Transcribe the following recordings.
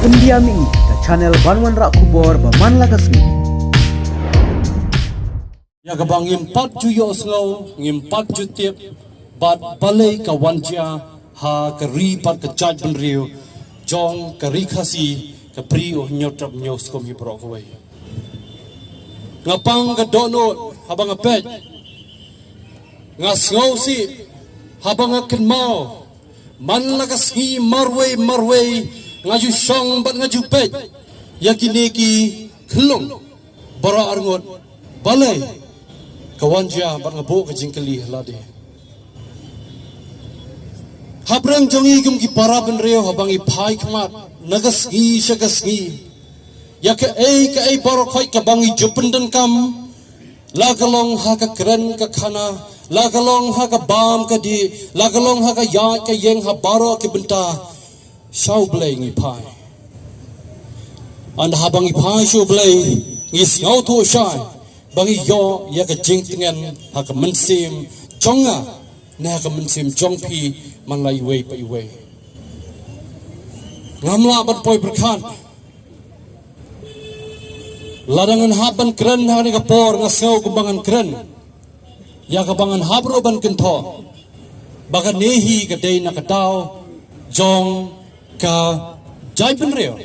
Pendiami ke channel Banwan Rak Kubor Baman Lakasmi. Ya kabang impat ju yo sngau ngimpat ju tiep bat balai ka wanja ha ka ri pat ka chaj ban riu jong ka ri khasi ka pri o nyotap nyos kom hi pro koi ngapang ka dono habang apet ngasngau si habang akin mau man lakas ngi marway ngaju shong bat ngaju pet yakini ki khlong bara arngot balai kawanja bat ngabo ka jingkali lade habrang jongi gum ki paraban reo habang i phai khmat nagas gi shagas gi yak ei baro khoi ka bangi jupendan kam lagalong ha ka kran ka khana lagalong ha ka bam ka di lagalong ha ka ya ka yeng ha baro ki benta shau blai ngi phai and habang i phai shu blai ngi snau thu shai bangi yo ya ka jing tengan ha ka mensim jonga na ka mensim jongpi man lai wei pai wei ngamla ban poi berkhan ladangan haban kren ha ni ka por ngasau kumbangan kren ya ka bangan habro ban kentho baka nehi ka dei na ka tao jong ka jai pen reo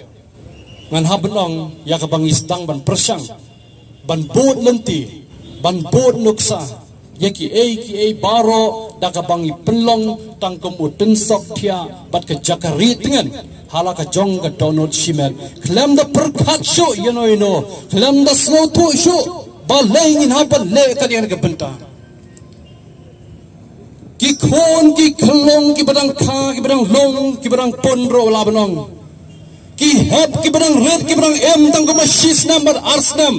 ngan haban ong ya ka bangi stang ban persang ban bot lenti ban bot nuksa yaki ki baro daka bangi penlong tangkom uten sok thia bat ka jakari tengan halaka jong ka donot shimet klam da perkhat sho ino klam da snow to sho balai ngin ha ban le ka dian ka benta ki khon ki khlong ki badang kha ki badang long ki badang ponro la banong ki hep ki badang red ki badang em tangkom shis number arsnam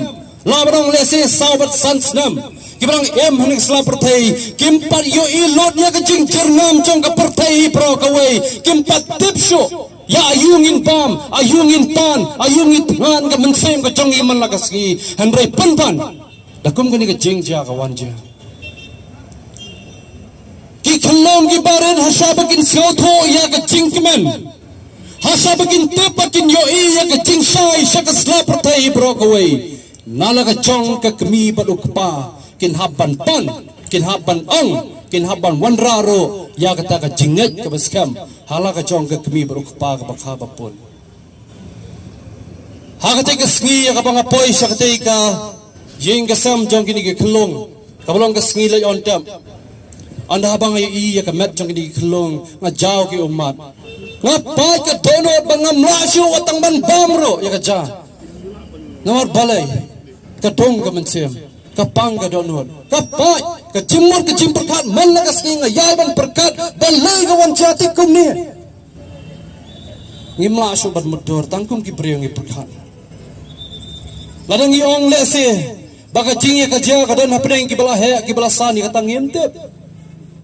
labrang lese sabat sansnam kibrang em hanik sla perthai kimpat yo ilot nya ka jing chernam chong ka perthai pro ka wei kimpat tipsho ya ayungin bam ayungin tan ayungin than ka mensem ka chong iman lagasgi hanrei panpan dakum ka ni ka jing ja ka wanja ki khlom ki baren hasabakin sotho ya ka jing kemen hasabakin tepakin yo ya ka jing sai shaka sla perthai pro ka wei nalaga chong ka kemi balukpa kin haban pan kin haban ong kin haban wanraro ya kata ka jinget ka baskam halaka chong ka kemi balukpa ka bakha bapun hakate ka sngi ka bangapoi sakate ka yeng ka sam jong kini ka khlong ka bolong ka sngi lai on tam anda habang ai ya ka met jong kini khlong nga jaw ki umat nga pa ka dono bangam lasyo watang ban bamro ya ka ja ngamar balai kadong ka mensem kapang ka donot kapai ka jimur ka jimperkat man la kasngi ngayay ban perkat balai ka wan jati kum ni ngimla so ban mudur tangkum ki priyo ngi perkat ladang iong lese baka jingi ka ja ka don hapdeng ki bala he ki bala sani ka tangim tep